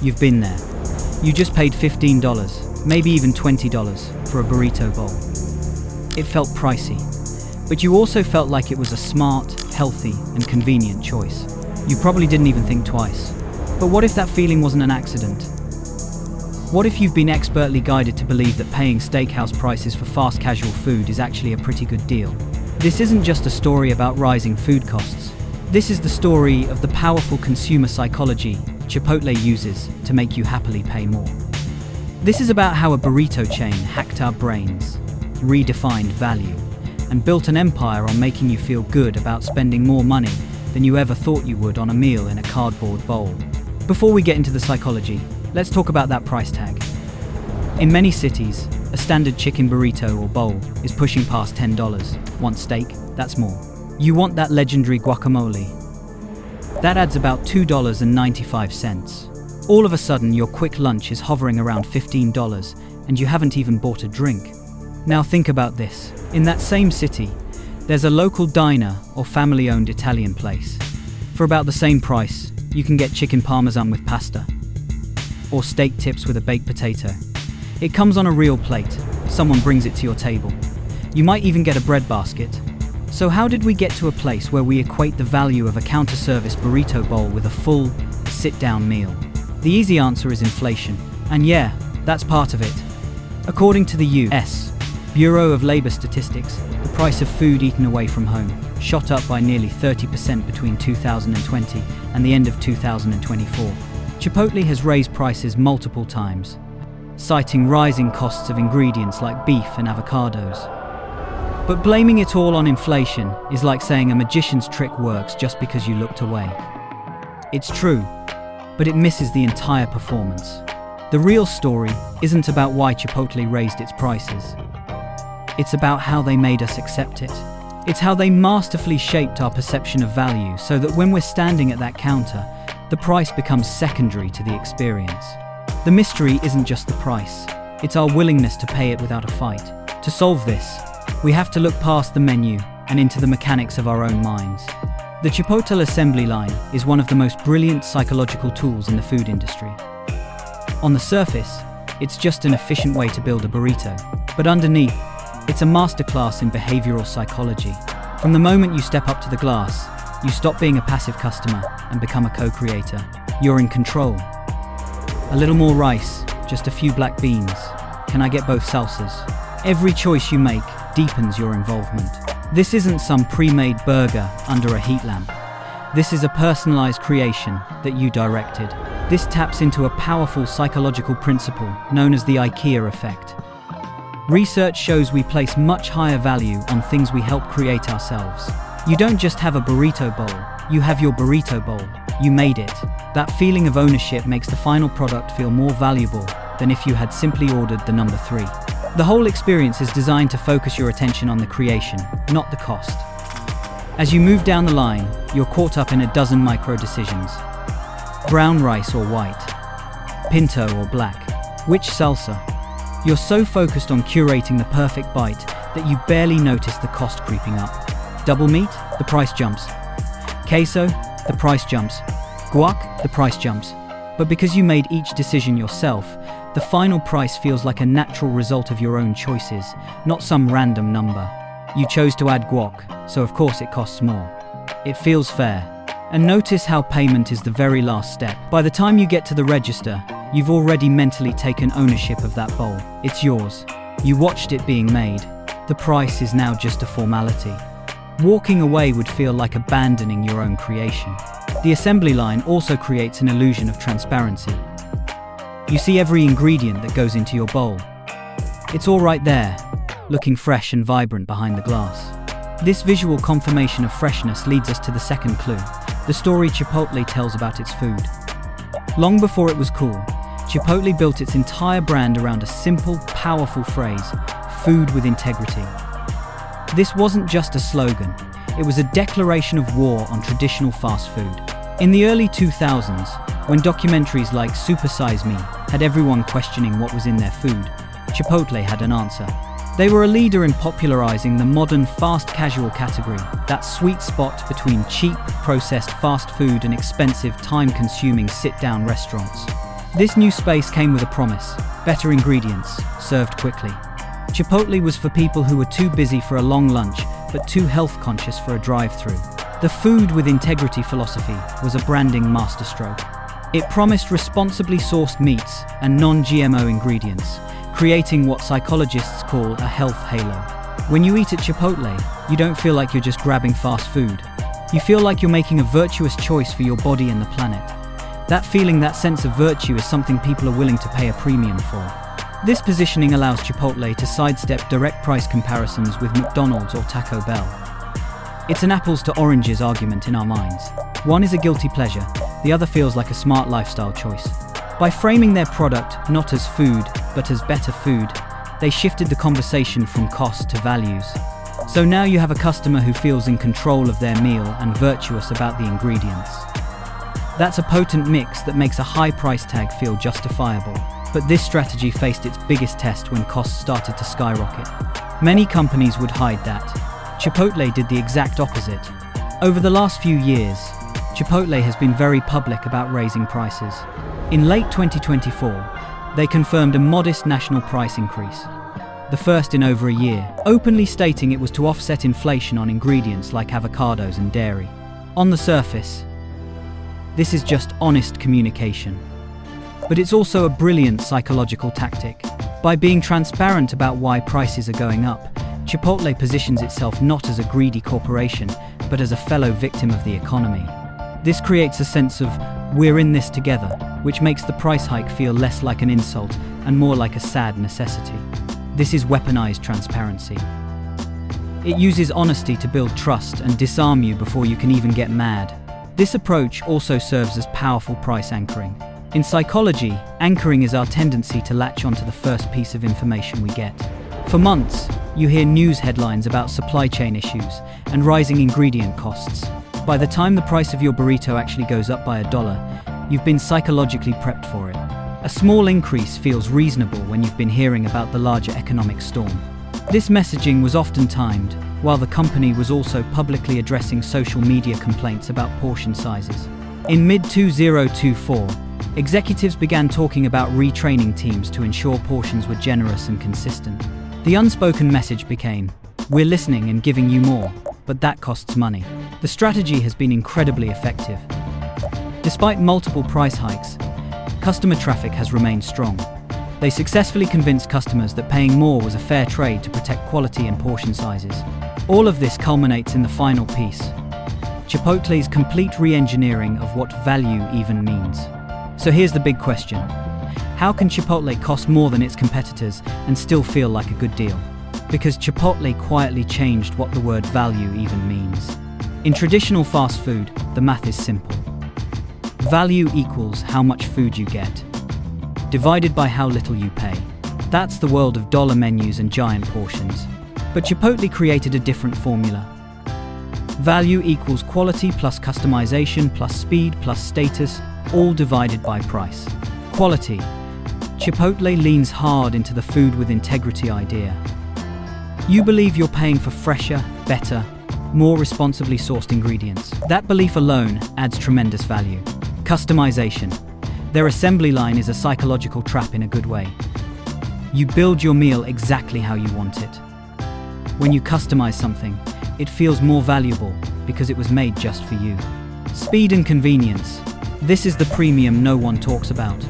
You've been there. You just paid $15, maybe even $20 for a burrito bowl. It felt pricey, but you also felt like it was a smart, healthy, and convenient choice. You probably didn't even think twice. But what if that feeling wasn't an accident? What if you've been expertly guided to believe that paying steakhouse prices for fast casual food is actually a pretty good deal? This isn't just a story about rising food costs. This is the story of the powerful consumer psychology Chipotle uses to make you happily pay more. This is about how a burrito chain hacked our brains, redefined value, and built an empire on making you feel good about spending more money than you ever thought you would on a meal in a cardboard bowl. Before we get into the psychology, let's talk about that price tag. In many cities, a standard chicken burrito or bowl is pushing past $10. Want steak? That's more. You want that legendary guacamole? That adds about $2.95. All of a sudden, your quick lunch is hovering around $15, and you haven't even bought a drink. Now think about this. In that same city, there's a local diner or family-owned Italian place. For about the same price, you can get chicken parmesan with pasta, or steak tips with a baked potato. It comes on a real plate. Someone brings it to your table. You might even get a bread basket. So how did we get to a place where we equate the value of a counter-service burrito bowl with a full, sit-down meal? The easy answer is inflation. And yeah, that's part of it. According to the U.S. Bureau of Labor Statistics, the price of food eaten away from home shot up by nearly 30% between 2020 and the end of 2024. Chipotle has raised prices multiple times, citing rising costs of ingredients like beef and avocados. But blaming it all on inflation is like saying a magician's trick works just because you looked away. It's true, but it misses the entire performance. The real story isn't about why Chipotle raised its prices. It's about how they made us accept it. It's how they masterfully shaped our perception of value so that when we're standing at that counter, the price becomes secondary to the experience. The mystery isn't just the price, it's our willingness to pay it without a fight. To solve this, we have to look past the menu and into the mechanics of our own minds. The Chipotle assembly line is one of the most brilliant psychological tools in the food industry. On the surface, it's just an efficient way to build a burrito, but underneath, it's a masterclass in behavioral psychology. From the moment you step up to the glass, you stop being a passive customer and become a co-creator. You're in control. A little more rice, just a few black beans. Can I get both salsas? Every choice you make deepens your involvement. This isn't some pre-made burger under a heat lamp. This is a personalized creation that you directed. This taps into a powerful psychological principle known as the IKEA effect. Research shows we place much higher value on things we help create ourselves. You don't just have a burrito bowl, you have your burrito bowl. You made it. That feeling of ownership makes the final product feel more valuable than if you had simply ordered the number 3. The whole experience is designed to focus your attention on the creation, not the cost. As you move down the line, you're caught up in a dozen micro decisions. Brown rice or white? Pinto or black? Which salsa? You're so focused on curating the perfect bite that you barely notice the cost creeping up. Double meat? The price jumps. Queso? The price jumps. Guac? The price jumps. But because you made each decision yourself, the final price feels like a natural result of your own choices, not some random number. You chose to add guac, so of course it costs more. It feels fair. And notice how payment is the very last step. By the time you get to the register, you've already mentally taken ownership of that bowl. It's yours. You watched it being made. The price is now just a formality. Walking away would feel like abandoning your own creation. The assembly line also creates an illusion of transparency. You see every ingredient that goes into your bowl. It's all right there, looking fresh and vibrant behind the glass. This visual confirmation of freshness leads us to the second clue, the story Chipotle tells about its food. Long before it was cool, Chipotle built its entire brand around a simple, powerful phrase, food with integrity. This wasn't just a slogan, it was a declaration of war on traditional fast food. In the early 2000s, when documentaries like Super Size Me had everyone questioning what was in their food, Chipotle had an answer. They were a leader in popularizing the modern fast casual category, that sweet spot between cheap, processed fast food and expensive, time-consuming sit-down restaurants. This new space came with a promise: better ingredients, served quickly. Chipotle was for people who were too busy for a long lunch, but too health-conscious for a drive-thru. The food with integrity philosophy was a branding masterstroke. It promised responsibly sourced meats and non-GMO ingredients, creating what psychologists call a health halo. When you eat at Chipotle, you don't feel like you're just grabbing fast food. You feel like you're making a virtuous choice for your body and the planet. That feeling, that sense of virtue, is something people are willing to pay a premium for. This positioning allows Chipotle to sidestep direct price comparisons with McDonald's or Taco Bell. It's an apples to oranges argument in our minds. One is a guilty pleasure, the other feels like a smart lifestyle choice. By framing their product not as food, but as better food, they shifted the conversation from cost to values. So now you have a customer who feels in control of their meal and virtuous about the ingredients. That's a potent mix that makes a high price tag feel justifiable. But this strategy faced its biggest test when costs started to skyrocket. Many companies would hide that. Chipotle did the exact opposite. Over the last few years, Chipotle has been very public about raising prices. In late 2024, they confirmed a modest national price increase, the first in over a year, openly stating it was to offset inflation on ingredients like avocados and dairy. On the surface, this is just honest communication. But it's also a brilliant psychological tactic. By being transparent about why prices are going up, Chipotle positions itself not as a greedy corporation, but as a fellow victim of the economy. This creates a sense of "we're in this together," which makes the price hike feel less like an insult and more like a sad necessity. This is weaponized transparency. It uses honesty to build trust and disarm you before you can even get mad. This approach also serves as powerful price anchoring. In psychology, anchoring is our tendency to latch onto the first piece of information we get. For months, you hear news headlines about supply chain issues and rising ingredient costs. By the time the price of your burrito actually goes up by $1, you've been psychologically prepped for it. A small increase feels reasonable when you've been hearing about the larger economic storm. This messaging was often timed, while the company was also publicly addressing social media complaints about portion sizes. In mid-2024, executives began talking about retraining teams to ensure portions were generous and consistent. The unspoken message became, "We're listening and giving you more, but that costs money." The strategy has been incredibly effective. Despite multiple price hikes, customer traffic has remained strong. They successfully convinced customers that paying more was a fair trade to protect quality and portion sizes. All of this culminates in the final piece: Chipotle's complete re-engineering of what value even means. So here's the big question. How can Chipotle cost more than its competitors and still feel like a good deal? Because Chipotle quietly changed what the word value even means. In traditional fast food, the math is simple. Value equals how much food you get, divided by how little you pay. That's the world of dollar menus and giant portions. But Chipotle created a different formula. Value equals quality plus customization plus speed plus status, all divided by price. Quality. Chipotle leans hard into the food with integrity idea. You believe you're paying for fresher, better, more responsibly sourced ingredients. That belief alone adds tremendous value. Customization. Their assembly line is a psychological trap in a good way. You build your meal exactly how you want it. When you customize something, it feels more valuable because it was made just for you. Speed and convenience. This is the premium no one talks about.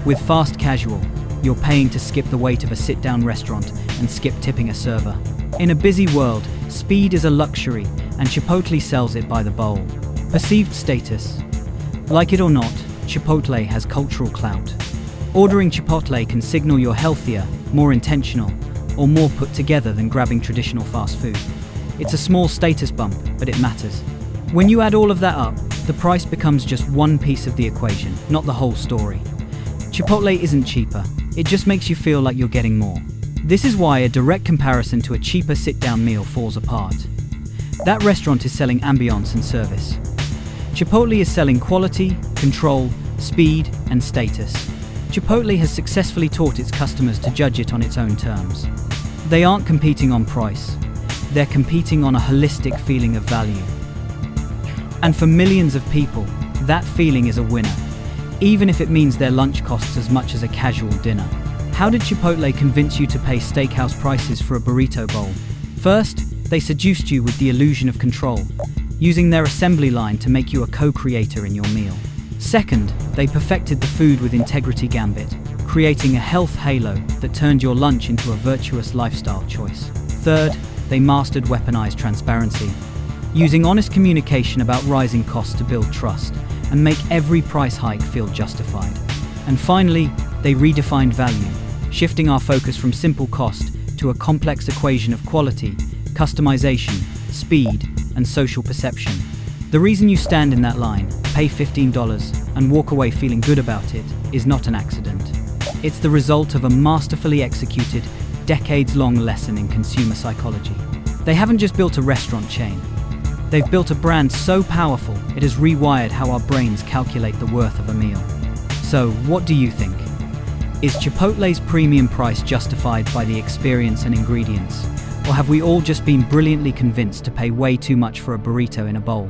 With fast casual, you're paying to skip the wait of a sit-down restaurant and skip tipping a server. In a busy world, speed is a luxury, and Chipotle sells it by the bowl. Perceived status. Like it or not, Chipotle has cultural clout. Ordering Chipotle can signal you're healthier, more intentional, or more put together than grabbing traditional fast food. It's a small status bump, but it matters. When you add all of that up, the price becomes just one piece of the equation, not the whole story. Chipotle isn't cheaper, it just makes you feel like you're getting more. This is why a direct comparison to a cheaper sit-down meal falls apart. That restaurant is selling ambiance and service. Chipotle is selling quality, control, speed, and status. Chipotle has successfully taught its customers to judge it on its own terms. They aren't competing on price, they're competing on a holistic feeling of value. And for millions of people, that feeling is a winner. even if it means their lunch costs as much as a casual dinner. How did Chipotle convince you to pay steakhouse prices for a burrito bowl? First, they seduced you with the illusion of control, using their assembly line to make you a co-creator in your meal. Second, they perfected the food with integrity gambit, creating a health halo that turned your lunch into a virtuous lifestyle choice. Third, they mastered weaponized transparency, using honest communication about rising costs to build trust and make every price hike feel justified. And finally, they redefined value, shifting our focus from simple cost to a complex equation of quality, customization, speed, and social perception. The reason you stand in that line, pay $15, and walk away feeling good about it is not an accident. It's the result of a masterfully executed, decades-long lesson in consumer psychology. They haven't just built a restaurant chain. They've built a brand so powerful, it has rewired how our brains calculate the worth of a meal. So, what do you think? Is Chipotle's premium price justified by the experience and ingredients? Or have we all just been brilliantly convinced to pay way too much for a burrito in a bowl?